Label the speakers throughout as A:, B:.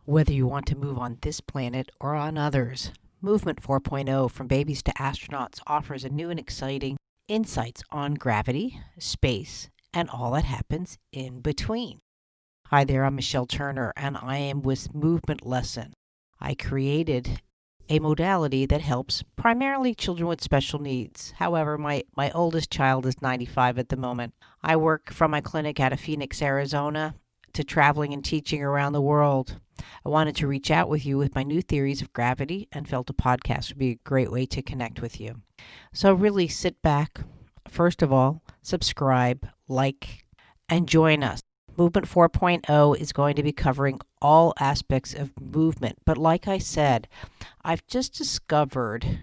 A: Whether you want to move on this planet or on others, Movement 4.0 from Babies to Astronauts offers a new and exciting insights on gravity, space, and all that happens in between. Hi there, I'm Michelle Turner, and I am with Movement Lesson. I created a modality that helps primarily children with special needs. However, my oldest child is 95 at the moment. I work from my clinic out of Phoenix, Arizona, to traveling and teaching around the world. I wanted to reach out with you with my new theories of gravity and felt a podcast would be a great way to connect with you. So really sit back, first of all, subscribe, like, and join us. Movement 4.0 is going to be covering all aspects of movement. But like I said, I've just discovered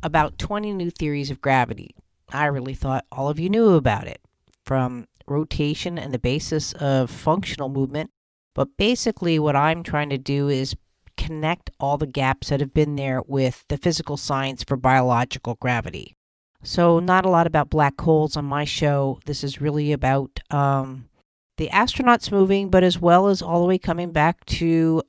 A: about 20 new theories of gravity. I really thought all of you knew about it, from rotation and the basis of functional movement. But basically what I'm trying to do is connect all the gaps that have been there with the physical science for biological gravity. So not a lot about black holes on my show. This is really about the astronauts moving, but as well as all the way coming back to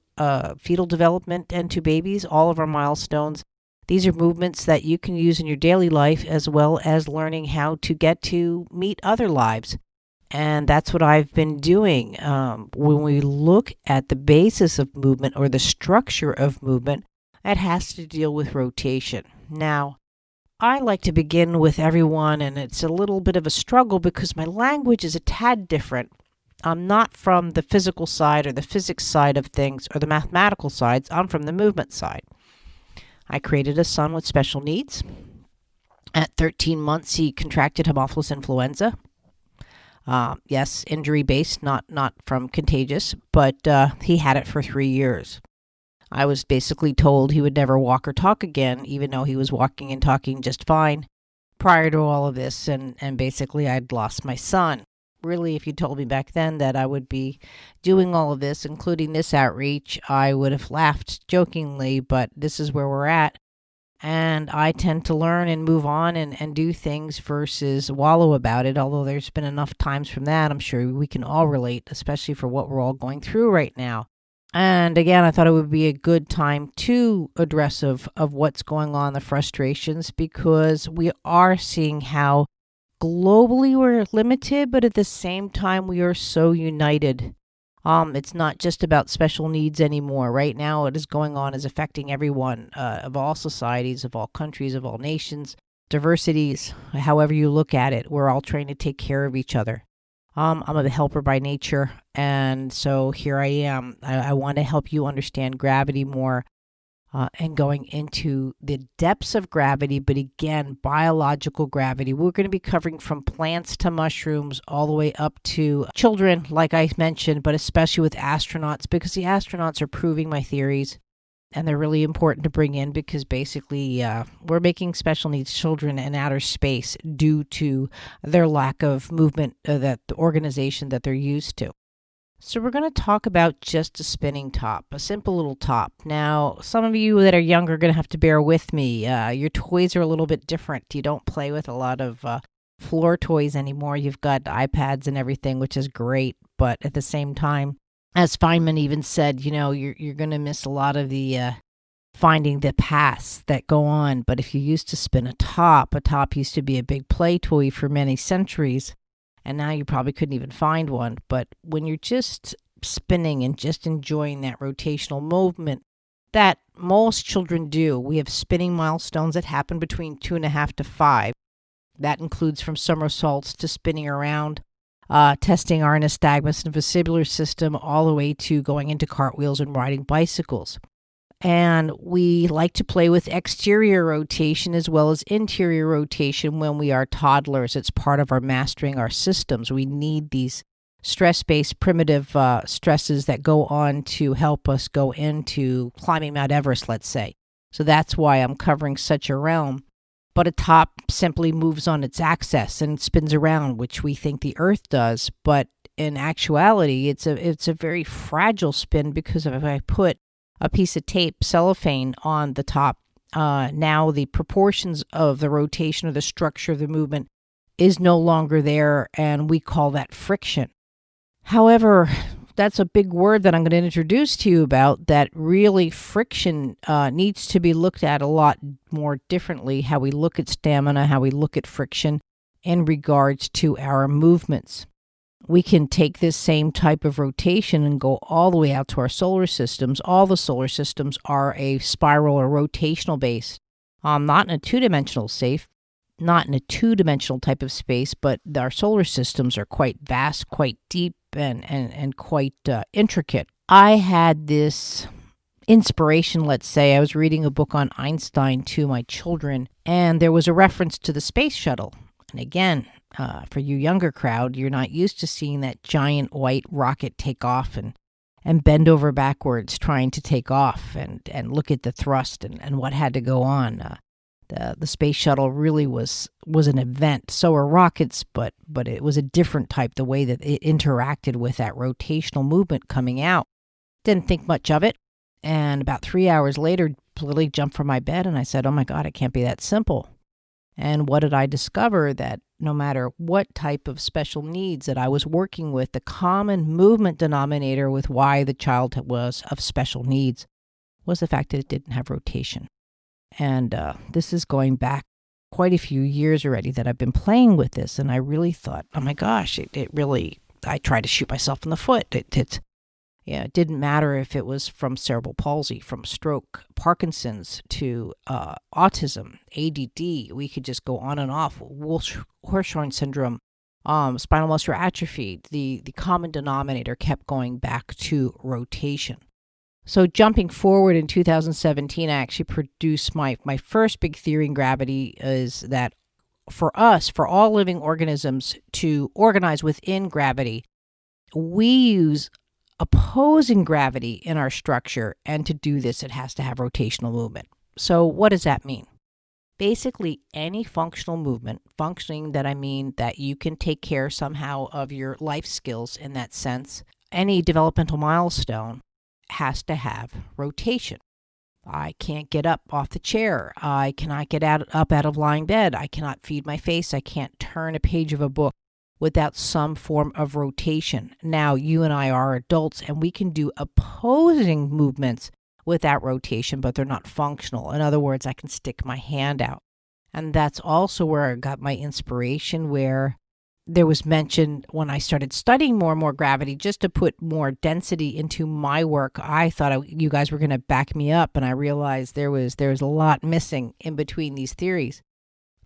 A: fetal development and to babies, all of our milestones. These are movements that you can use in your daily life as well as learning how to get to meet other lives. And that's what I've been doing. When we look at the basis of movement or the structure of movement, it has to deal with rotation. Now, I like to begin with everyone, and it's a little bit of a struggle because my language is a tad different. I'm not from the physical side or the physics side of things or the mathematical sides. I'm from the movement side. I created a son with special needs. At 13 months, he contracted Haemophilus influenza. Yes, injury-based, not from contagious, but he had it for 3 years. I was basically told he would never walk or talk again, even though he was walking and talking just fine prior to all of this, and basically I'd lost my son. Really, if you told me back then that I would be doing all of this, including this outreach, I would have laughed jokingly, but this is where we're at. And I tend to learn and move on and do things versus wallow about it, although there's been enough times from that. I'm sure we can all relate, especially for what we're all going through right now. And again, I thought it would be a good time to address of what's going on, the frustrations, because we are seeing how globally we're limited, but at the same time we are so united. It's not just about special needs anymore. Right now, what is going on is affecting everyone of all societies, of all countries, of all nations, diversities, however you look at it. We're all trying to take care of each other. I'm a helper by nature, and so here I am. I want to help you understand gravity more and going into the depths of gravity, but again, biological gravity. We're going to be covering from plants to mushrooms all the way up to children, like I mentioned, but especially with astronauts, because the astronauts are proving my theories, and they're really important to bring in because basically we're making special needs children in outer space due to their lack of movement, that the organization that they're used to. So we're going to talk about just a spinning top, a simple little top. Now, some of you that are younger are going to have to bear with me. Your toys are a little bit different. You don't play with a lot of floor toys anymore. You've got iPads and everything, which is great. But at the same time, as Feynman even said, you're going to miss a lot of the finding the paths that go on. But if you used to spin a top used to be a big play toy for many centuries. And now you probably couldn't even find one. But when you're just spinning and just enjoying that rotational movement that most children do, we have spinning milestones that happen between 2.5 to 5. That includes from somersaults to spinning around, testing our nystagmus and vestibular system, all the way to going into cartwheels and riding bicycles. And we like to play with exterior rotation as well as interior rotation when we are toddlers. It's part of our mastering our systems. We need these stress-based primitive stresses that go on to help us go into climbing Mount Everest, let's say. So that's why I'm covering such a realm. But a top simply moves on its axis and spins around, which we think the Earth does. But in actuality, it's a very fragile spin because if I put a piece of tape, cellophane, on the top, now the proportions of the rotation or the structure of the movement is no longer there, and we call that friction. However, a big word that I'm going to introduce to you about, that really friction needs to be looked at a lot more differently, how we look at stamina, how we look at friction in regards to our movements. We can take this same type of rotation and go all the way out to our solar systems. All the solar systems are a spiral or rotational base, not in a two-dimensional type of space, but our solar systems are quite vast, quite deep, and quite intricate. I had this inspiration, let's say. I was reading a book on Einstein to my children, and there was a reference to the space shuttle. And again, for you younger crowd, you're not used to seeing that giant white rocket take off and bend over backwards trying to take off, and look at the thrust and what had to go on. The space shuttle really was an event. So were rockets, but it was a different type, the way that it interacted with that rotational movement coming out. Didn't think much of it. And about 3 hours later, literally jumped from my bed and I said, oh my God, it can't be that simple. And what did I discover? That no matter what type of special needs that I was working with, the common movement denominator with why the child was of special needs was the fact that it didn't have rotation. And this is going back quite a few years already that I've been playing with this. And I really thought, oh my gosh, it really, I tried to shoot myself in the foot. It didn't matter if it was from cerebral palsy, from stroke, Parkinson's, to autism, ADD. We could just go on and off. Hirschhorn syndrome, spinal muscular atrophy. The common denominator kept going back to rotation. So jumping forward in 2017, I actually produced my first big theory in gravity, is that for us, for all living organisms to organize within gravity, we use opposing gravity in our structure, and to do this, it has to have rotational movement. So what does that mean? Basically, any functional movement, functioning that I mean that you can take care somehow of your life skills in that sense, any developmental milestone has to have rotation. I can't get up off the chair. I cannot get up out of lying bed. I cannot feed my face. I can't turn a page of a book without some form of rotation. Now, you and I are adults, and we can do opposing movements without rotation, but they're not functional. In other words, I can stick my hand out. And that's also where I got my inspiration, where there was mention when I started studying more and more gravity, just to put more density into my work. I thought you guys were going to back me up, and I realized there was a lot missing in between these theories,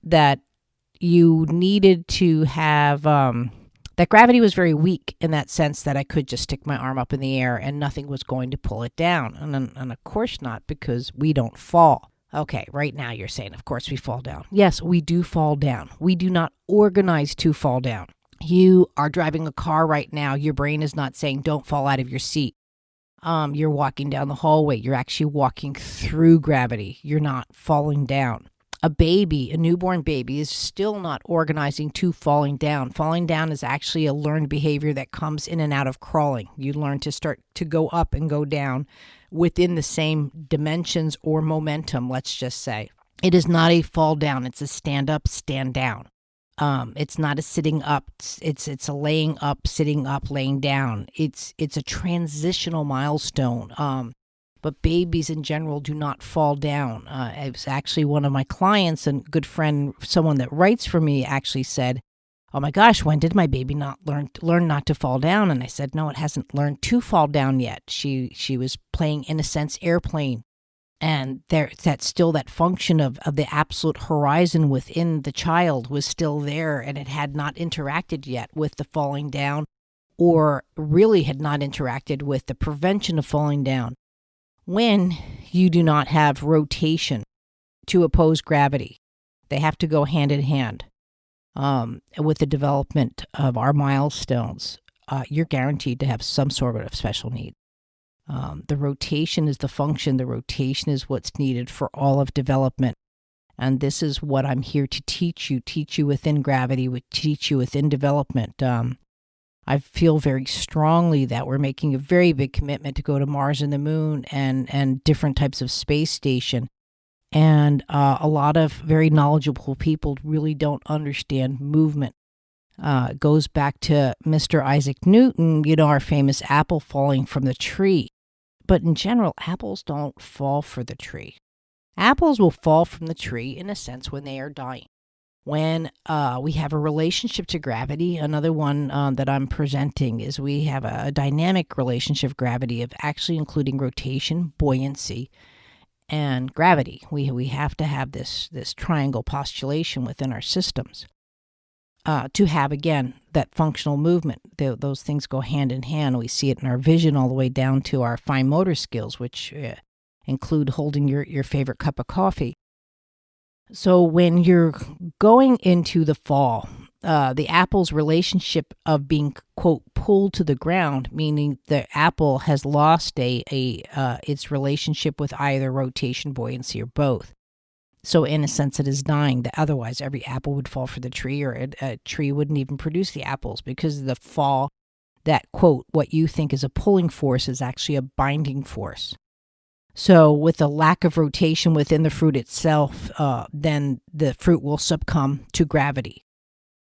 A: that you needed to have, that gravity was very weak in that sense, that I could just stick my arm up in the air and nothing was going to pull it down. And of course not, because we don't fall. Okay, right now you're saying, of course we fall down. Yes, we do fall down. We do not organize to fall down. You are driving a car right now. Your brain is not saying, don't fall out of your seat. You're walking down the hallway. You're actually walking through gravity. You're not falling down. A newborn baby, is still not organizing to falling down. Falling down is actually a learned behavior that comes in and out of crawling. You learn to start to go up and go down within the same dimensions or momentum, let's just say. It is not a fall down. It's a stand up, stand down. It's not a sitting up. It's a laying up, sitting up, laying down. It's a transitional milestone. But babies in general do not fall down. It was actually one of my clients and good friend, someone that writes for me, actually said, oh my gosh, when did my baby not learn not to fall down? And I said, no, it hasn't learned to fall down yet. She was playing, in a sense, airplane. And that's still that function of the absolute horizon within the child was still there, and it had not interacted yet with the falling down, or really had not interacted with the prevention of falling down. When you do not have rotation to oppose gravity, they have to go hand in hand. With the development of our milestones, you're guaranteed to have some sort of special need. The rotation is the function. The rotation is what's needed for all of development. And this is what I'm here to teach you within gravity, teach you within development. I feel very strongly that we're making a very big commitment to go to Mars and the Moon and different types of space station. And a lot of very knowledgeable people really don't understand movement. It goes back to Mr. Isaac Newton, our famous apple falling from the tree. But in general, apples don't fall for the tree. Apples will fall from the tree, in a sense, when they are dying. When we have a relationship to gravity, another one that I'm presenting is we have a dynamic relationship of gravity of actually including rotation, buoyancy, and gravity. We have to have this triangle postulation within our systems to have, again, that functional movement. Those things go hand in hand. We see it in our vision all the way down to our fine motor skills, which include holding your favorite cup of coffee. So when you're going into the fall, the apple's relationship of being, quote, pulled to the ground, meaning the apple has lost its relationship with either rotation, buoyancy, or both. So in a sense, it is dying. Otherwise, every apple would fall for the tree, or a tree wouldn't even produce the apples, because of the fall, that, quote, what you think is a pulling force is actually a binding force. So with a lack of rotation within the fruit itself, then the fruit will succumb to gravity.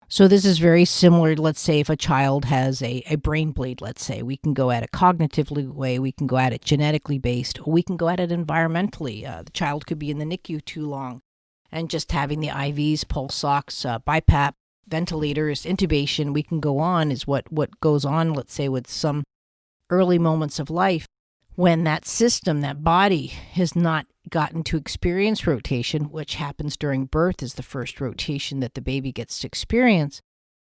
A: So this is very similar. Let's say if a child has a brain bleed, let's say, we can go at it cognitively way, we can go at it genetically based, or we can go at it environmentally. The child could be in the NICU too long, and just having the IVs, pulse ox, BiPAP, ventilators, intubation, we can go on, is what goes on, let's say, with some early moments of life. When that system, that body, has not gotten to experience rotation, which happens during birth, is the first rotation that the baby gets to experience,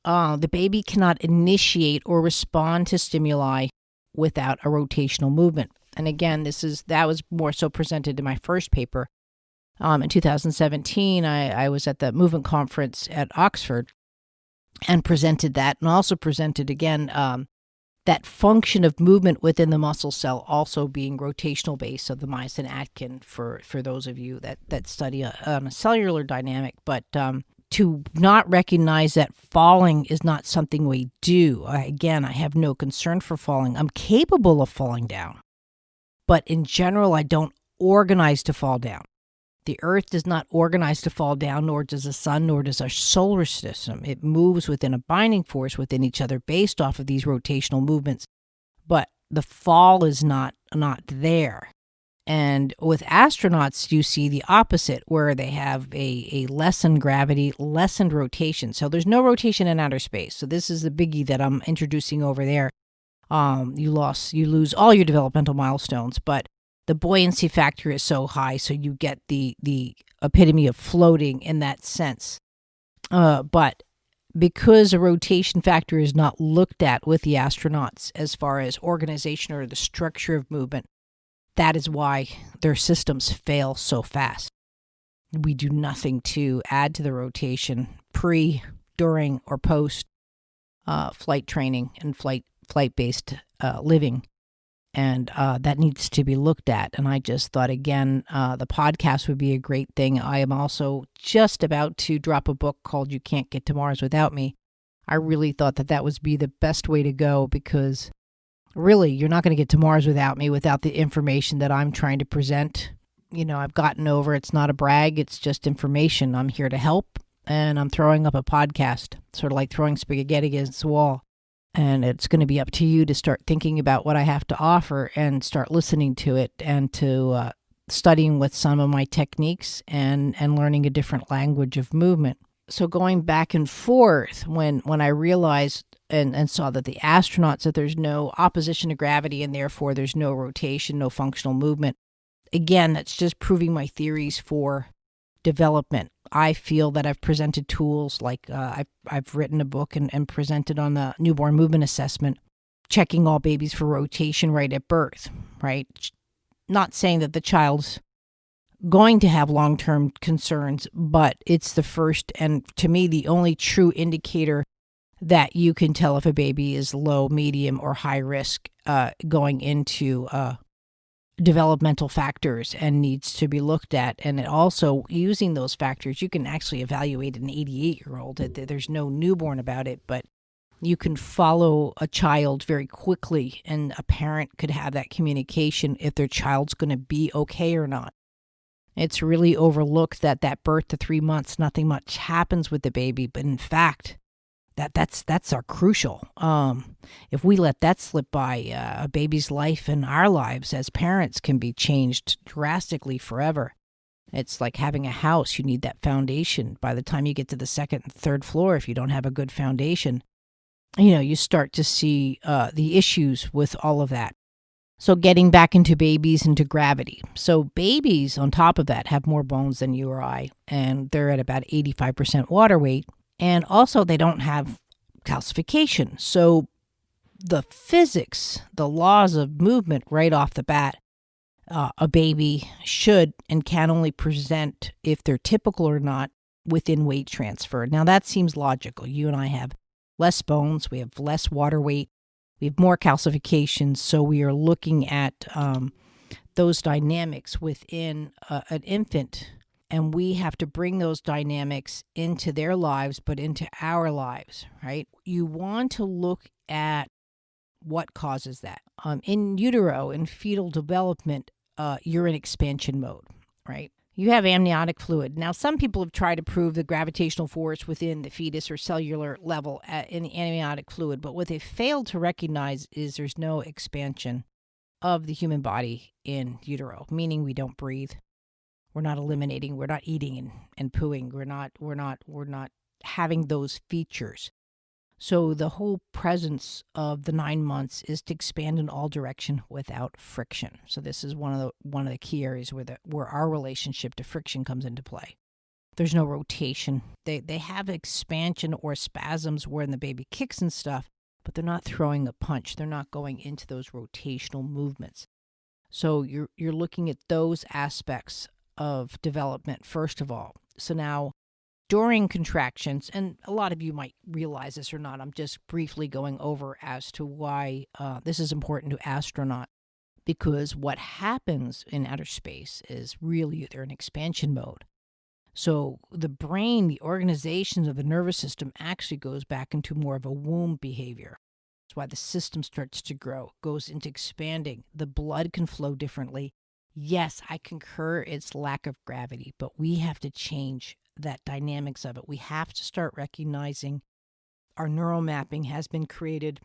A: the baby cannot initiate or respond to stimuli without a rotational movement. And again, that was more so presented in my first paper. In 2017, I was at the Movement Conference at Oxford and presented that, and also presented again that function of movement within the muscle cell also being rotational based of the myosin actin for those of you that study on a cellular dynamic. But to not recognize that falling is not something we do. Again, I have no concern for falling. I'm capable of falling down. But in general, I don't organize to fall down. The earth does not organize to fall down, nor does the sun, nor does our solar system. It moves within a binding force within each other based off of these rotational movements. But the fall is not there. And with astronauts, you see the opposite, where they have a lessened gravity, lessened rotation. So there's no rotation in outer space. So this is the biggie that I'm introducing over there. You lose all your developmental milestones, but the buoyancy factor is so high, so you get the epitome of floating in that sense. But because a rotation factor is not looked at with the astronauts as far as organization or the structure of movement, that is why their systems fail so fast. We do nothing to add to the rotation pre, during, or post flight training and flight-based living. And that needs to be looked at. And I just thought, again, the podcast would be a great thing. I am also just about to drop a book called You Can't Get to Mars Without Me. I really thought that would be the best way to go, because really, you're not going to get to Mars without me, without the information that I'm trying to present. I've gotten over, it's not a brag, it's just information. I'm here to help, and I'm throwing up a podcast, sort of like throwing spaghetti against the wall. And it's going to be up to you to start thinking about what I have to offer and start listening to it, and to studying with some of my techniques and learning a different language of movement. So going back and forth, when I realized and saw that the astronauts, that there's no opposition to gravity and therefore there's no rotation, no functional movement, again, that's just proving my theories for development. I feel that I've presented tools like I've written a book and presented on the newborn movement assessment, checking all babies for rotation right at birth, right? Not saying that the child's going to have long-term concerns, but it's the first and, to me, the only true indicator that you can tell if a baby is low, medium, or high risk going into developmental factors and needs to be looked at. And it also, using those factors, you can actually evaluate an 88-year-old. There's no newborn about it, but you can follow a child very quickly, and a parent could have that communication if their child's going to be okay or not. It's really overlooked that birth to 3 months, nothing much happens with the baby, but in fact, That's our crucial. If we let that slip by, a baby's life and our lives as parents can be changed drastically forever. It's like having a house. You need that foundation. By the time you get to the second and third floor, if you don't have a good foundation, you start to see the issues with all of that. So getting back into babies, into gravity. So babies, on top of that, have more bones than you or I, and they're at about 85% water weight. And also, they don't have calcification. So the physics, the laws of movement right off the bat, a baby should and can only present, if they're typical or not, within weight transfer. Now, that seems logical. You and I have less bones. We have less water weight. We have more calcifications. So we are looking at those dynamics within an infant. And we have to bring those dynamics into their lives, but into our lives, right? You want to look at what causes that. In utero, in fetal development, you're in expansion mode, right? You have amniotic fluid. Now, some people have tried to prove the gravitational force within the fetus or cellular level in the amniotic fluid, but what they failed to recognize is there's no expansion of the human body in utero, meaning we don't breathe. We're not eliminating, we're not eating and pooing. We're not having those features. So the whole presence of the 9 months is to expand in all direction without friction. So this is one of the key areas where our relationship to friction comes into play. There's no rotation. They have expansion or spasms when the baby kicks and stuff, but they're not throwing a punch. They're not going into those rotational movements. So you're looking at those aspects of development first of all. So now, during contractions, and a lot of you might realize this or not, I'm just briefly going over as to why this is important to astronauts, because what happens in outer space is really they're in expansion mode. So the brain, the organization of the nervous system actually goes back into more of a womb behavior. That's why the system starts to grow, goes into expanding. The blood can flow differently. Yes, I concur it's lack of gravity, but we have to change that dynamics of it. We have to start recognizing our neural mapping has been created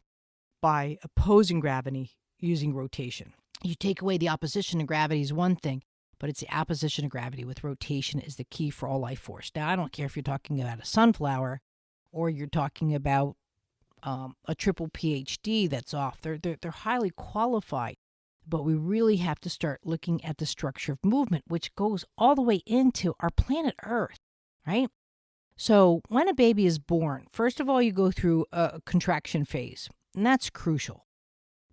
A: by opposing gravity using rotation. You take away the opposition of gravity is one thing, but it's the opposition of gravity with rotation is the key for all life force. Now, I don't care if you're talking about a sunflower or you're talking about a triple PhD that's off. They're highly qualified. But we really have to start looking at the structure of movement, which goes all the way into our planet Earth, right? So when a baby is born, first of all, you go through a contraction phase, and that's crucial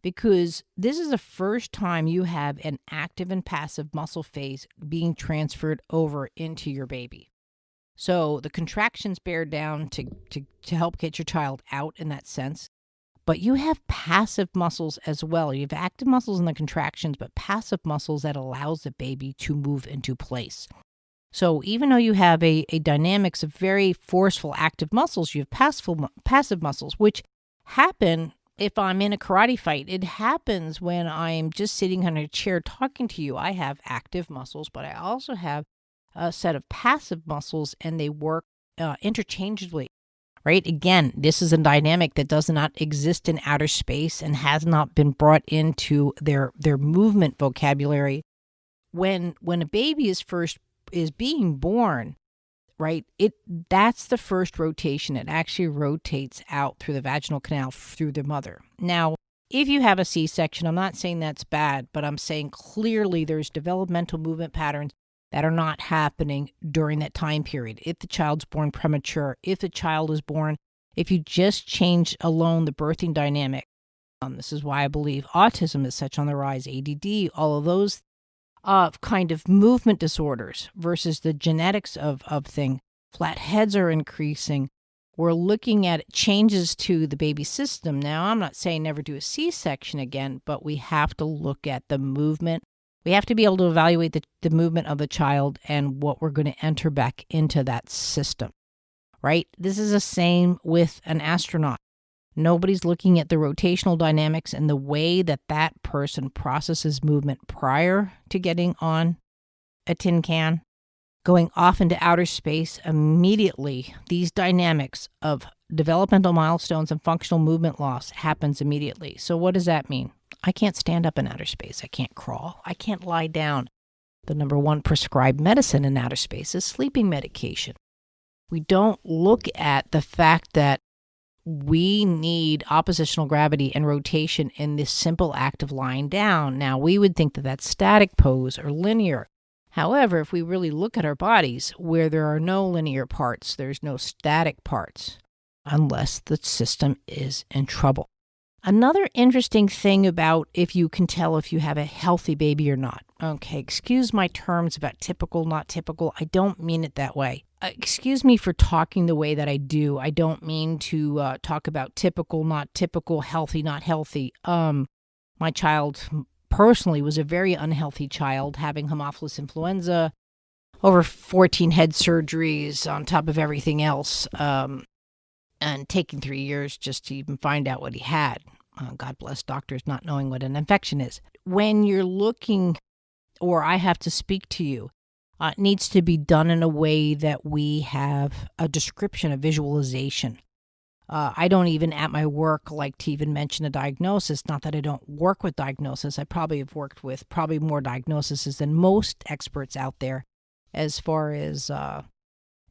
A: because this is the first time you have an active and passive muscle phase being transferred over into your baby. So the contractions bear down to help get your child out in that sense. But you have passive muscles as well. You have active muscles in the contractions, but passive muscles that allows the baby to move into place. So even though you have a dynamics of very forceful active muscles, you have passive muscles, which happen if I'm in a karate fight. It happens when I'm just sitting on a chair talking to you. I have active muscles, but I also have a set of passive muscles, and they work interchangeably. Right? Again, this is a dynamic that does not exist in outer space and has not been brought into their movement vocabulary. When a baby is being born, right? That's the first rotation. It actually rotates out through the vaginal canal through the mother. Now, if you have a C-section, I'm not saying that's bad, but I'm saying clearly there's developmental movement patterns that are not happening during that time period. If the child's born premature, if the child is born, if you just change alone the birthing dynamic, this is why I believe autism is such on the rise, ADD, all of those kind of movement disorders versus the genetics of thing. Flat heads are increasing. We're looking at changes to the baby system. Now, I'm not saying never do a C-section again, but we have to look at the movement. We have to be able to evaluate the movement of the child and what we're going to enter back into that system, right? This is the same with an astronaut. Nobody's looking at the rotational dynamics and the way that person processes movement prior to getting on a tin can going off into outer space immediately. These dynamics of developmental milestones and functional movement loss happens immediately. So what does that mean? I can't stand up in outer space. I can't crawl. I can't lie down. The number one prescribed medicine in outer space is sleeping medication. We don't look at the fact that we need oppositional gravity and rotation in this simple act of lying down. Now, we would think that that's static pose or linear. However, if we really look at our bodies, where there are no linear parts, there's no static parts, unless the system is in trouble. Another interesting thing about if you can tell if you have a healthy baby or not. Okay, excuse my terms about typical, not typical. I don't mean it that way. Excuse me for talking the way that I do. I don't mean to talk about typical, not typical, healthy, not healthy. My child personally was a very unhealthy child, having Haemophilus influenza, over 14 head surgeries on top of everything else, and taking 3 years just to even find out what he had. God bless doctors not knowing what an infection is. When you're looking, or I have to speak to you, it needs to be done in a way that we have a description, a visualization. I don't even at my work like to even mention a diagnosis. Not that I don't work with diagnosis. I probably have worked with probably more diagnoses than most experts out there as far as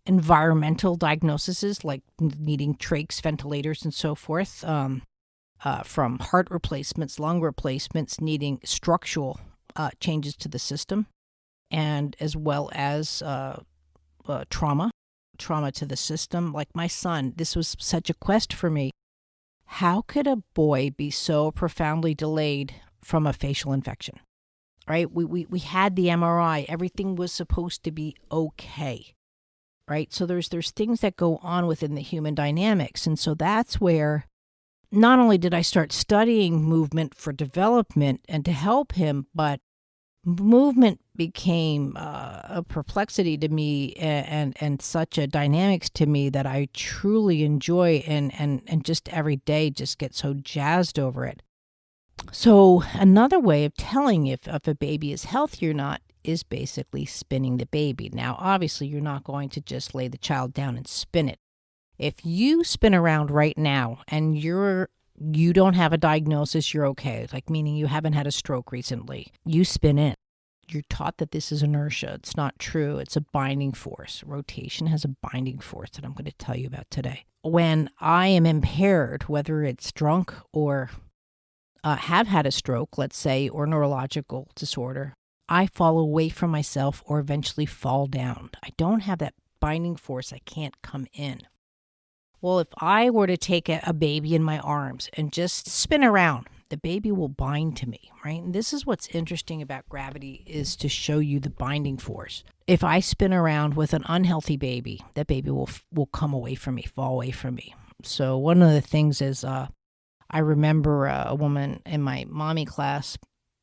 A: environmental diagnoses like needing trachs, ventilators, and so forth. From heart replacements, lung replacements, needing structural changes to the system, and as well as trauma to the system. Like my son, this was such a quest for me. How could a boy be so profoundly delayed from a facial infection? Right? We had the MRI. Everything was supposed to be okay. Right? So there's things that go on within the human dynamics. And so that's where not only did I start studying movement for development and to help him, but movement became a perplexity to me and such a dynamics to me that I truly enjoy and just every day just get so jazzed over it. So another way of telling if a baby is healthy or not is basically spinning the baby. Now, obviously, you're not going to just lay the child down and spin it. If you spin around right now and you don't have a diagnosis, you're okay, like meaning you haven't had a stroke recently, you spin in. You're taught that this is inertia. It's not true. It's a binding force. Rotation has a binding force that I'm going to tell you about today. When I am impaired, whether it's drunk or have had a stroke, let's say, or neurological disorder, I fall away from myself or eventually fall down. I don't have that binding force. I can't come in. Well, if I were to take a baby in my arms and just spin around, the baby will bind to me, right? And this is what's interesting about gravity, is to show you the binding force. If I spin around with an unhealthy baby, that baby will come away from me, fall away from me. So one of the things is I remember a woman in my mommy class,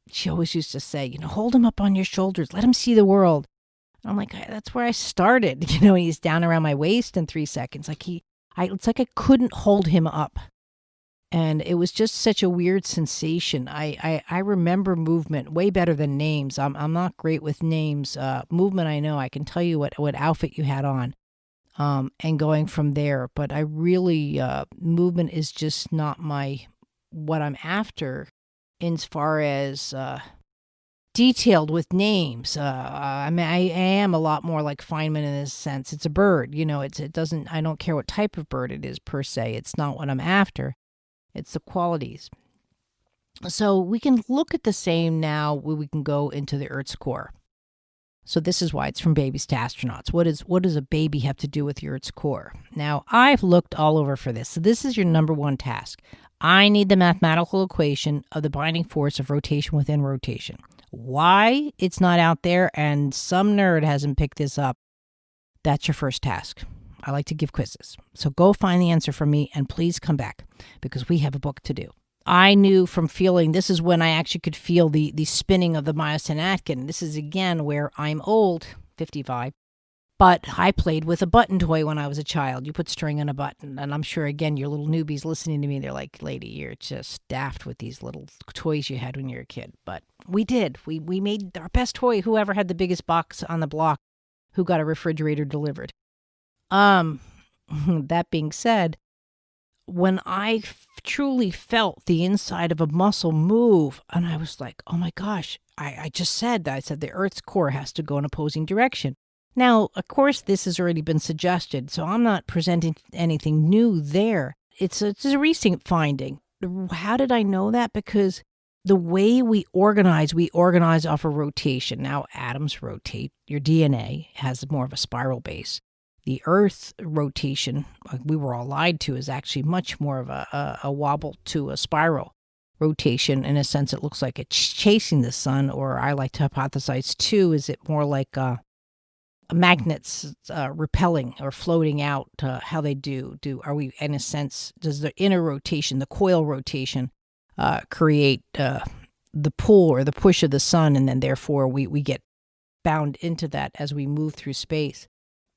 A: she always used to say, hold him up on your shoulders, let him see the world. And I'm like, that's where I started. He's down around my waist in 3 seconds. It's like I couldn't hold him up. And it was just such a weird sensation. I remember movement way better than names. I'm not great with names. Movement, I know. I can tell you what outfit you had on, and going from there. But I really, movement is just not what I'm after as far as detailed with names. I am a lot more like Feynman in this sense. It's a bird. I don't care what type of bird it is per se. It's not what I'm after. It's the qualities. So we can look at the same now where we can go into the Earth's core. So this is why it's from babies to astronauts. What does a baby have to do with the Earth's core? Now, I've looked all over for this. So this is your number one task. I need the mathematical equation of the binding force of rotation within rotation. Why it's not out there and some nerd hasn't picked this up, that's your first task. I like to give quizzes. So go find the answer for me and please come back because we have a book to do. I knew from feeling, this is when I actually could feel the spinning of the myosin actin. This is again where I'm old, 55, but I played with a button toy when I was a child. You put string on a button, and I'm sure again your little newbies listening to me, they're like, lady, you're just daft with these little toys you had when you were a kid. But we did. We made our best toy, whoever had the biggest box on the block. who got a refrigerator delivered. That being said, when I truly felt the inside of a muscle move, and I was like, oh my gosh, I just said that. I said the Earth's core has to go in opposing direction. Now, of course, this has already been suggested, so I'm not presenting anything new there. It's a recent finding. How did I know that? Because the way we organize off a rotation. Now, atoms rotate. Your DNA has more of a spiral base. The Earth rotation, like we were all lied to, is actually much more of a wobble to a spiral rotation. In a sense, it looks like it's chasing the sun, or I like to hypothesize too, is it more like magnets repelling or floating out, how they do. Are we, in a sense, does the inner rotation, the coil rotation, create the pull or the push of the sun, and then therefore we get bound into that as we move through space?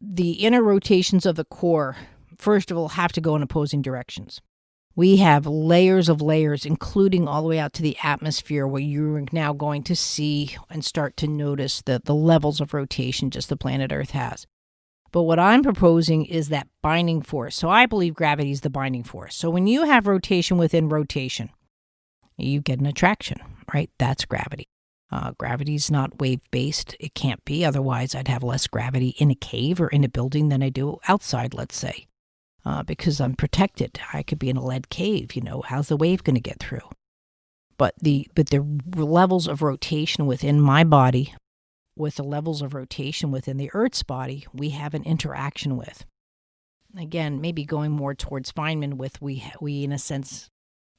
A: The inner rotations of the core, first of all, have to go in opposing directions. We have layers of layers, including all the way out to the atmosphere, where you're now going to see and start to notice the levels of rotation just the planet Earth has. But what I'm proposing is that binding force. So I believe gravity is the binding force. So when you have rotation within rotation, you get an attraction, right? That's gravity. Gravity is not wave-based. It can't be. Otherwise, I'd have less gravity in a cave or in a building than I do outside, let's say, because I'm protected. I could be in a lead cave. How's the wave going to get through? But the levels of rotation within my body, with the levels of rotation within the Earth's body, we have an interaction with. Again, maybe going more towards Feynman with we in a sense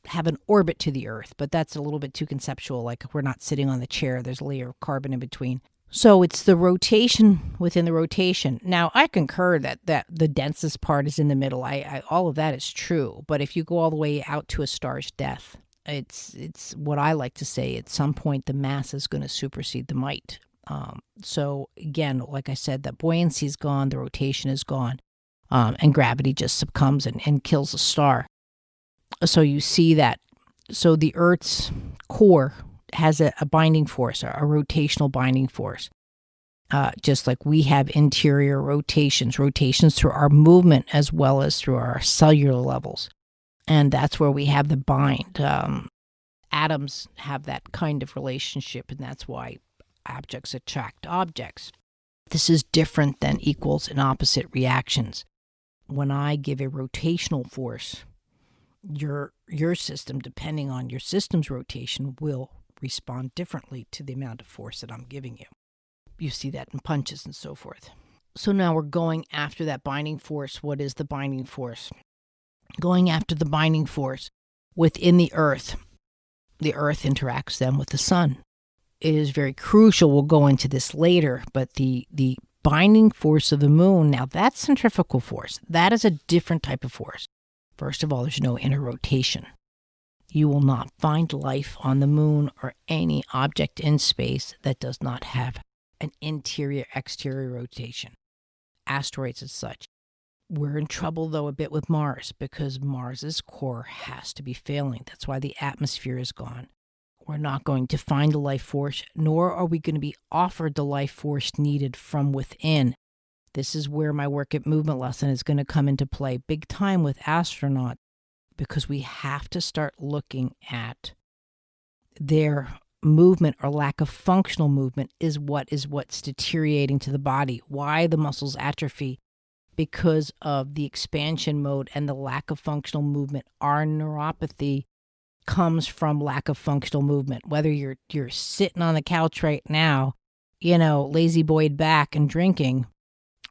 A: have an orbit to the Earth, but that's a little bit too conceptual. Like we're not sitting on the chair. There's a layer of carbon in between. So it's the rotation within the rotation. Now, I concur that the densest part is in the middle. I all of that is true. But if you go all the way out to a star's death, it's what I like to say. At some point, the mass is going to supersede the might. So again, like I said, that buoyancy is gone. The rotation is gone. And gravity just succumbs and kills a star. So you see that. So the Earth's core has a binding force, a rotational binding force. Just like we have interior rotations through our movement as well as through our cellular levels. And that's where we have the bind. Atoms have that kind of relationship, and that's why objects attract objects. This is different than equals and opposite reactions. When I give a rotational force, your system, depending on your system's rotation, will respond differently to the amount of force that I'm giving you. You see that in punches and so forth. So now we're going after that binding force. What is the binding force? Going after the binding force within the Earth. The Earth interacts then with the sun. It is very crucial. We'll go into this later, but the binding force of the moon, now that's centrifugal force. That is a different type of force. First of all, there's no inner rotation. You will not find life on the moon or any object in space that does not have an interior-exterior rotation. Asteroids and such. We're in trouble, though, a bit with Mars because Mars's core has to be failing. That's why the atmosphere is gone. We're not going to find the life force, nor are we going to be offered the life force needed from within. This is where my work at Movement Lesson is going to come into play big time with astronauts, because we have to start looking at their movement or lack of functional movement is what's deteriorating to the body. Why the muscles atrophy? Because of the expansion mode and the lack of functional movement. Our neuropathy comes from lack of functional movement. Whether you're sitting on the couch right now, lazy boyed back and drinking,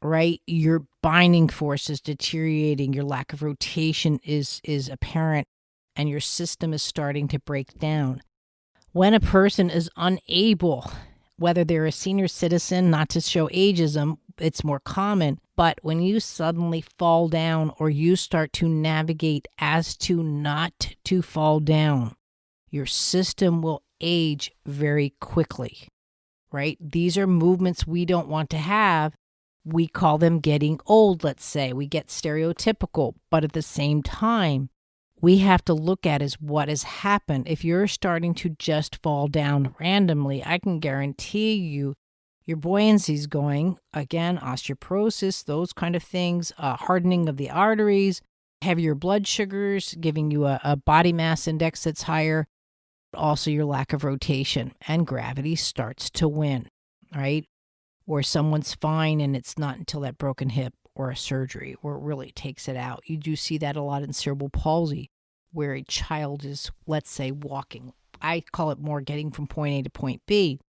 A: right? Your binding force is deteriorating. Your lack of rotation is apparent, and your system is starting to break down. When a person is unable, whether they're a senior citizen, not to show ageism, it's more common, but when you suddenly fall down or you start to navigate as to not to fall down, your system will age very quickly, right? These are movements we don't want to have. We call them getting old, let's say. We get stereotypical, but at the same time, we have to look at is what has happened. If you're starting to just fall down randomly, I can guarantee you, Your buoyancy's going. Again, osteoporosis, those kind of things, hardening of the arteries, heavier blood sugars, giving you a body mass index that's higher. Also, your lack of rotation and gravity starts to win, right? Or someone's fine and it's not until that broken hip or a surgery where it really takes it out. You do see that a lot in cerebral palsy, where a child is, let's say, walking. I call it more getting from point A to point B.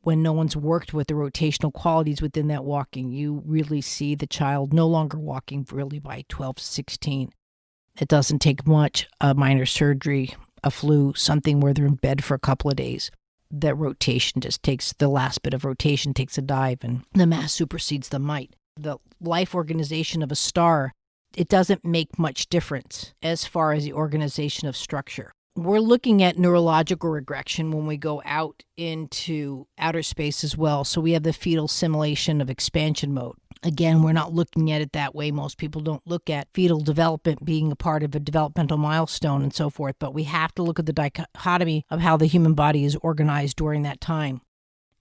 A: When no one's worked with the rotational qualities within that walking, you really see the child no longer walking really by 12 to 16. It doesn't take much, a minor surgery, a flu, something where they're in bed for a couple of days. That rotation just takes, the last bit of rotation takes a dive and the mass supersedes the might. The life organization of a star, it doesn't make much difference as far as the organization of structure. We're looking at neurological regression when we go out into outer space as well. So we have the fetal simulation of expansion mode. Again, we're not looking at it that way. Most people don't look at fetal development being a part of a developmental milestone and so forth, but we have to look at the dichotomy of how the human body is organized during that time.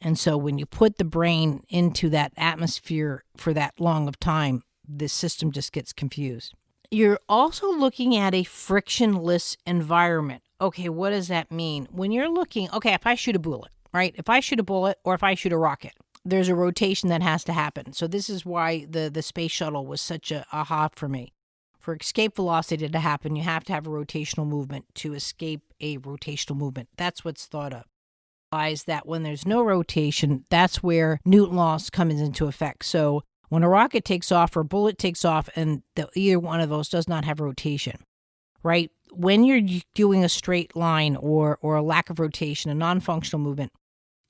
A: And so when you put the brain into that atmosphere for that long of time, the system just gets confused. You're also looking at a frictionless environment. Okay, what does that mean? When you're looking, okay, if I shoot a bullet, right? If I shoot a bullet or if I shoot a rocket, there's a rotation that has to happen. So this is why the space shuttle was such a aha for me. For escape velocity to happen, you have to have a rotational movement to escape a rotational movement. That's what's thought of. Is that when there's no rotation, that's where Newton laws comes into effect. So when a rocket takes off or a bullet takes off and either one of those does not have rotation, right? When you're doing a straight line or a lack of rotation, a non-functional movement,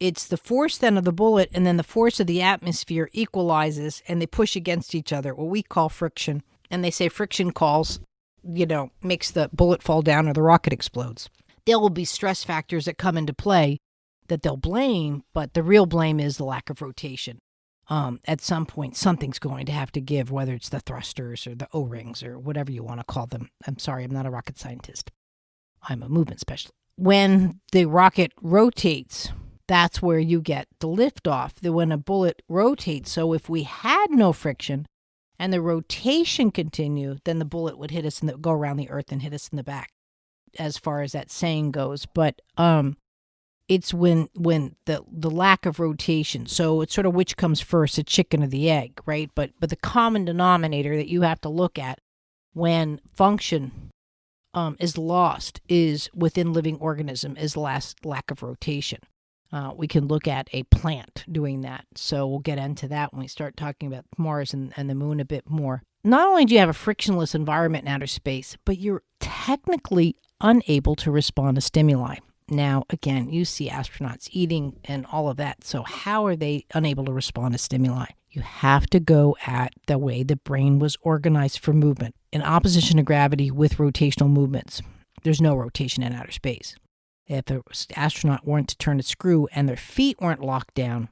A: it's the force then of the bullet and then the force of the atmosphere equalizes and they push against each other, what we call friction. And they say friction makes the bullet fall down or the rocket explodes. There will be stress factors that come into play that they'll blame, but the real blame is the lack of rotation. At some point, something's going to have to give, whether it's the thrusters or the O-rings or whatever you want to call them. I'm sorry, I'm not a rocket scientist. I'm a movement specialist. When the rocket rotates, that's where you get the liftoff. When a bullet rotates, so if we had no friction and the rotation continued, then the bullet would hit us and go around the earth and hit us in the back, as far as that saying goes. But it's when the lack of rotation. So it's sort of which comes first, the chicken or the egg, right? But the common denominator that you have to look at when function is lost is within living organism is lack of rotation. We can look at a plant doing that. So we'll get into that when we start talking about Mars and the moon a bit more. Not only do you have a frictionless environment in outer space, but you're technically unable to respond to stimuli. Now, again, you see astronauts eating and all of that. So how are they unable to respond to stimuli? You have to go at the way the brain was organized for movement. In opposition to gravity with rotational movements, there's no rotation in outer space. If an astronaut weren't to turn a screw and their feet weren't locked down,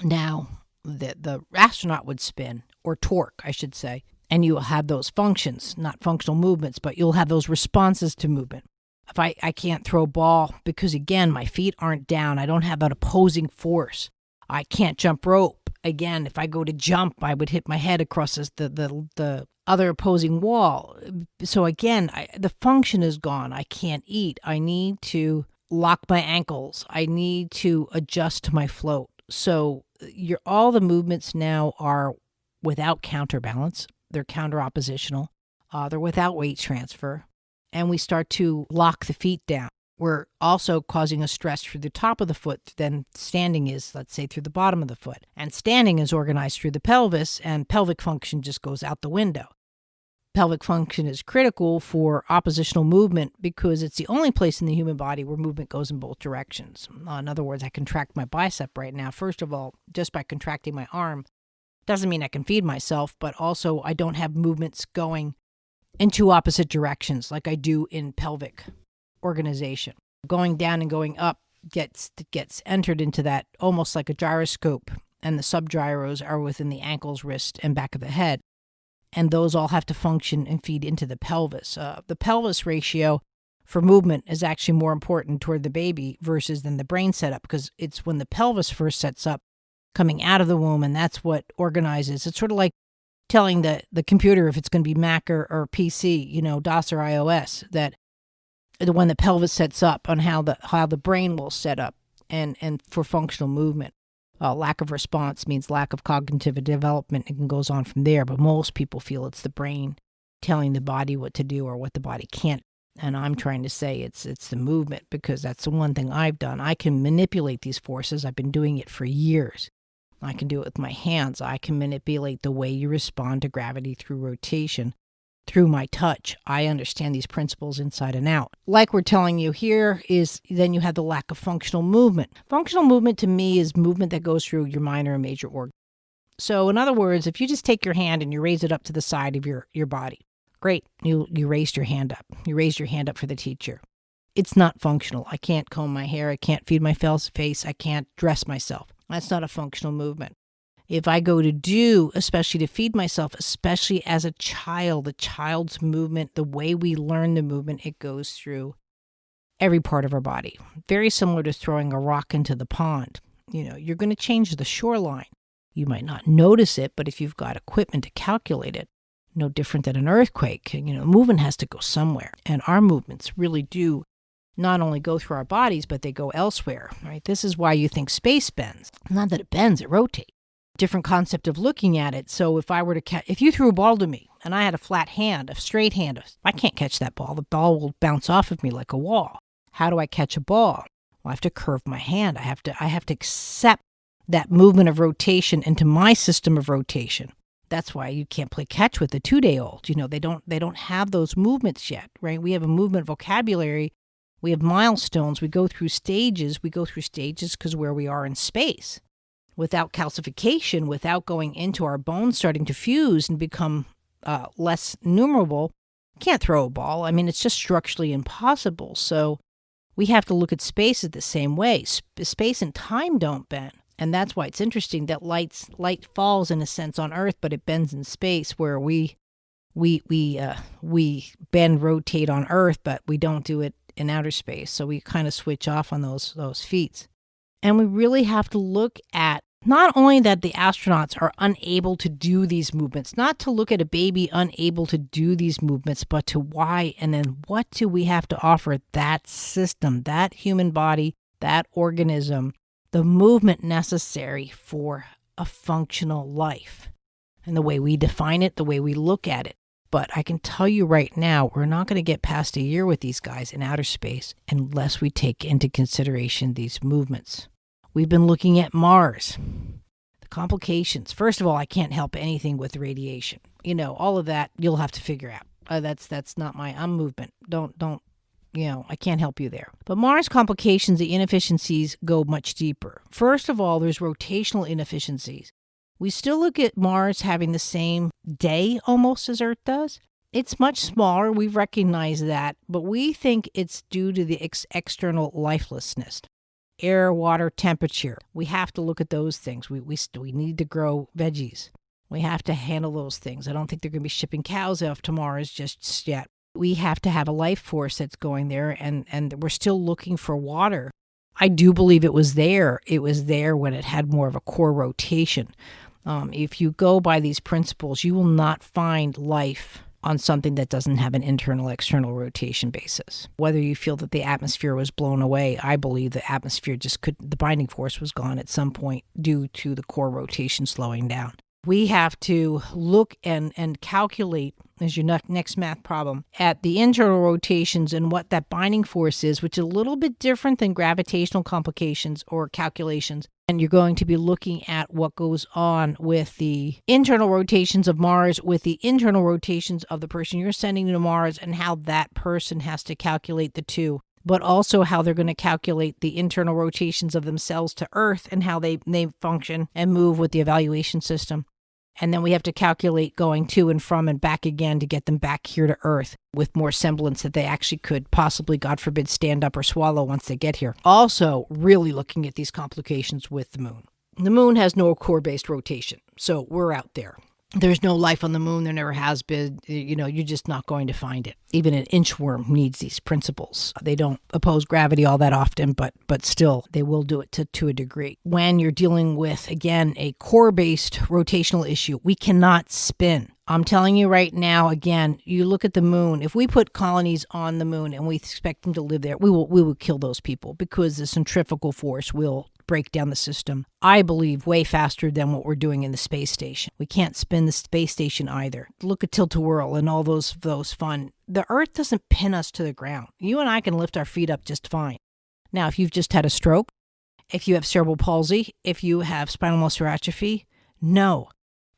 A: now the astronaut would spin, or torque, I should say, and you'll have those functions, not functional movements, but you'll have those responses to movement. If I can't throw a ball because, again, my feet aren't down, I don't have that opposing force. I can't jump rope. Again, if I go to jump, I would hit my head across the other opposing wall. So again, the function is gone. I can't eat. I need to lock my ankles. I need to adjust to my float. So all the movements now are without counterbalance. They're counter-oppositional. They're without weight transfer. And we start to lock the feet down. We're also causing a stress through the top of the foot than standing is, let's say, through the bottom of the foot. And standing is organized through the pelvis, and pelvic function just goes out the window. Pelvic function is critical for oppositional movement because it's the only place in the human body where movement goes in both directions. In other words, I contract my bicep right now. First of all, just by contracting my arm, doesn't mean I can feed myself, but also I don't have movements going in two opposite directions like I do in pelvic organization. Going down and going up gets entered into that almost like a gyroscope, and the subgyros are within the ankles, wrist, and back of the head. And those all have to function and feed into the pelvis. The pelvis ratio for movement is actually more important toward the baby versus than the brain setup, because it's when the pelvis first sets up coming out of the womb, and that's what organizes. It's sort of like telling the computer if it's going to be Mac or PC, DOS or iOS, that the one that pelvis sets up on how the brain will set up and for functional movement. Lack of response means lack of cognitive development. It goes on from there, but most people feel it's the brain telling the body what to do or what the body can't. And I'm trying to say it's the movement, because that's the one thing I've done. I can manipulate these forces. I've been doing it for years. I can do it with my hands. I can manipulate the way you respond to gravity through rotation, through my touch. I understand these principles inside and out. Like we're telling you here is then you have the lack of functional movement. Functional movement to me is movement that goes through your minor and major organs. So in other words, if you just take your hand and you raise it up to the side of your body, great, you raised your hand up. You raised your hand up for the teacher. It's not functional. I can't comb my hair. I can't feed my face. I can't dress myself. That's not a functional movement. If I go to do, especially to feed myself, especially as a child, the child's movement, the way we learn the movement, it goes through every part of our body. Very similar to throwing a rock into the pond. You're going to change the shoreline. You might not notice it, but if you've got equipment to calculate it, no different than an earthquake. Movement has to go somewhere. And our movements really do not only go through our bodies, but they go elsewhere, right? This is why you think space bends. Not that it bends, it rotates. Different concept of looking at it. So if you threw a ball to me and I had a flat hand, a straight hand, I can't catch that ball. The ball will bounce off of me like a wall. How do I catch a ball? Well, I have to curve my hand. I have to accept that movement of rotation into my system of rotation. That's why you can't play catch with a 2-day-old. They don't have those movements yet, right? We have a movement vocabulary. We have milestones. We go through stages. Because where we are in space. Without calcification, without going into our bones starting to fuse and become less numerable, can't throw a ball. I mean, it's just structurally impossible. So we have to look at space the same way. Space and time don't bend. And that's why it's interesting that light falls in a sense on Earth, but it bends in space, where we bend, rotate on Earth, but we don't do it in outer space. So we kind of switch off on those feats. And we really have to look at not only that the astronauts are unable to do these movements, not to look at a baby unable to do these movements, but to why, and then what do we have to offer that system, that human body, that organism, the movement necessary for a functional life, and the way we define it, the way we look at it. But I can tell you right now, we're not going to get past a year with these guys in outer space unless we take into consideration these movements. We've been looking at Mars. The complications. First of all, I can't help anything with radiation. All of that you'll have to figure out. That's not I'm movement. Don't. I can't help you there. But Mars complications, the inefficiencies go much deeper. First of all, there's rotational inefficiencies. We still look at Mars having the same day almost as Earth does. It's much smaller. We recognize that, but we think it's due to the external lifelessness. Air, water, temperature. We have to look at those things. We need to grow veggies. We have to handle those things. I don't think they're going to be shipping cows off to Mars just yet. We have to have a life force that's going there, and we're still looking for water. I do believe it was there. It was there when it had more of a core rotation. If you go by these principles, you will not find life on something that doesn't have an internal-external rotation basis. Whether you feel that the atmosphere was blown away, I believe the atmosphere the binding force was gone at some point due to the core rotation slowing down. We have to look and calculate, as your next math problem, at the internal rotations and what that binding force is, which is a little bit different than gravitational complications or calculations. And you're going to be looking at what goes on with the internal rotations of Mars, with the internal rotations of the person you're sending to Mars, and how that person has to calculate the two, but also how they're going to calculate the internal rotations of themselves to Earth and how they function and move with the evaluation system. And then we have to calculate going to and from and back again to get them back here to Earth with more semblance that they actually could possibly, God forbid, stand up or swallow once they get here. Also, really looking at these complications with the moon. The moon has no core-based rotation, so we're out there. There's no life on the moon. There never has been. You're just not going to find it. Even an inchworm needs these principles. They don't oppose gravity all that often, but still, they will do it to a degree. When you're dealing with, again, a core-based rotational issue, we cannot spin. I'm telling you right now, again, you look at the moon. If we put colonies on the moon and we expect them to live there, we will kill those people because the centrifugal force will break down the system, I believe, way faster than what we're doing in the space station. We can't spin the space station either. Look at tilt-a-whirl and all those fun. The Earth doesn't pin us to the ground. You and I can lift our feet up just fine. Now, if you've just had a stroke, if you have cerebral palsy, if you have spinal muscular atrophy, no.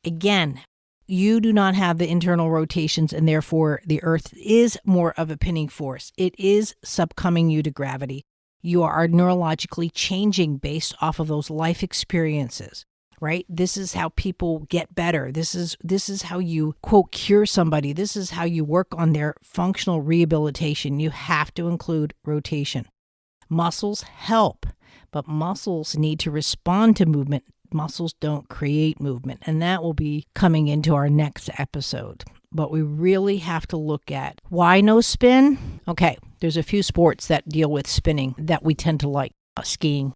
A: Again, you do not have the internal rotations, and therefore the Earth is more of a pinning force. It is succumbing you to gravity. You are neurologically changing based off of those life experiences, right? This is how people get better. This is how you, quote, cure somebody. This is how you work on their functional rehabilitation. You have to include rotation. Muscles help, but muscles need to respond to movement. Muscles don't create movement, and that will be coming into our next episode. But we really have to look at why no spin. Okay, there's a few sports that deal with spinning that we tend to like. Skiing,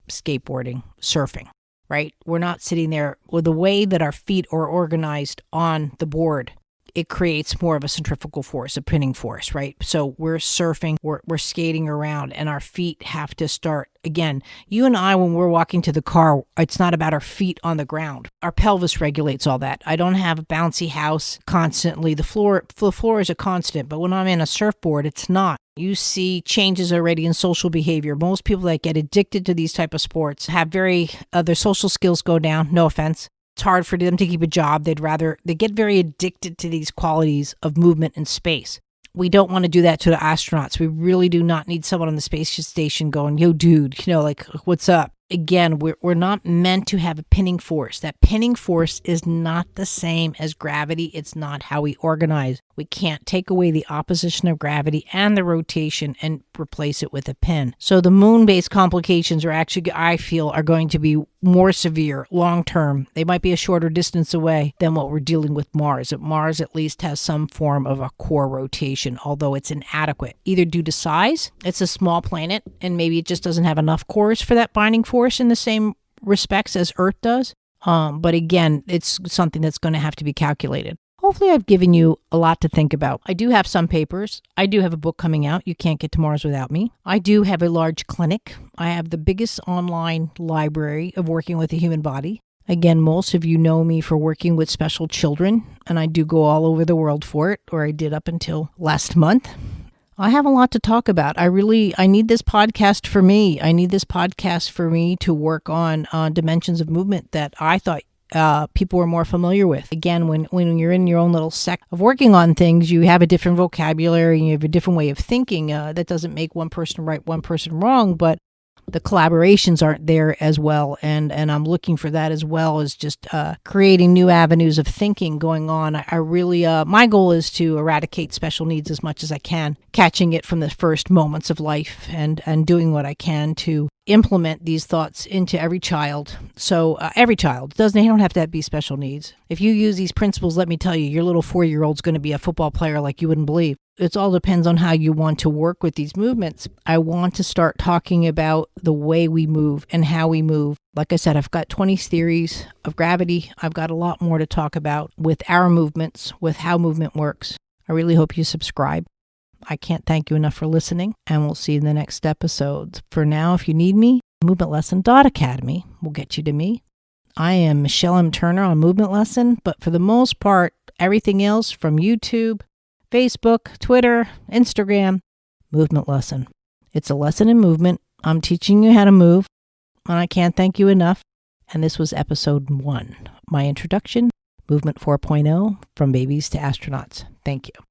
A: skateboarding, surfing, right? We're not sitting there with the way that our feet are organized on the board. It creates more of a centrifugal force, a pinning force, right? So we're surfing, we're skating around, and our feet have to start. Again, you and I, when we're walking to the car, it's not about our feet on the ground. Our pelvis regulates all that. I don't have a bouncy house constantly. The floor is a constant, but when I'm in a surfboard, it's not. You see changes already in social behavior. Most people that get addicted to these type of sports have their social skills go down. No offense. It's hard for them to keep a job. They get very addicted to these qualities of movement and space. We don't want to do that to the astronauts. We really do not need someone on the space station going, yo, dude, what's up? Again, we're not meant to have a pinning force. That pinning force is not the same as gravity. It's not how we organize. We can't take away the opposition of gravity and the rotation and replace it with a pin. So the moon-based complications are actually, I feel, are going to be more severe long-term. They might be a shorter distance away than what we're dealing with Mars. Mars at least has some form of a core rotation, although it's inadequate, either due to size, it's a small planet, and maybe it just doesn't have enough cores for that binding force in the same respects as Earth does. But again, it's something that's going to have to be calculated. Hopefully I've given you a lot to think about. I do have some papers. I do have a book coming out, You Can't Get to Mars Without Me. I do have a large clinic. I have the biggest online library of working with the human body. Again, most of you know me for working with special children, and I do go all over the world for it, or I did up until last month. I have a lot to talk about. I need this podcast for me. I need this podcast for me to work on dimensions of movement that I thought people were more familiar with. Again, when you're in your own little sect of working on things, you have a different vocabulary and you have a different way of thinking. That doesn't make one person right, one person wrong, but the collaborations aren't there as well. And I'm looking for that as well as just creating new avenues of thinking going on. I really, my goal is to eradicate special needs as much as I can, catching it from the first moments of life and doing what I can to implement these thoughts into every child. So every child, they don't have to be special needs. If you use these principles, let me tell you, your little 4-year-old's going to be a football player like you wouldn't believe. It all depends on how you want to work with these movements. I want to start talking about the way we move and how we move. Like I said, I've got 20 theories of gravity. I've got a lot more to talk about with our movements, with how movement works. I really hope you subscribe. I can't thank you enough for listening, and we'll see you in the next episode. For now, if you need me, movementlesson.academy will get you to me. I am Michelle M. Turner on Movement Lesson, but for the most part, everything else from YouTube, Facebook, Twitter, Instagram, Movement Lesson. It's a lesson in movement. I'm teaching you how to move, and I can't thank you enough. And this was episode 1, my introduction, Movement 4.0, from babies to astronauts. Thank you.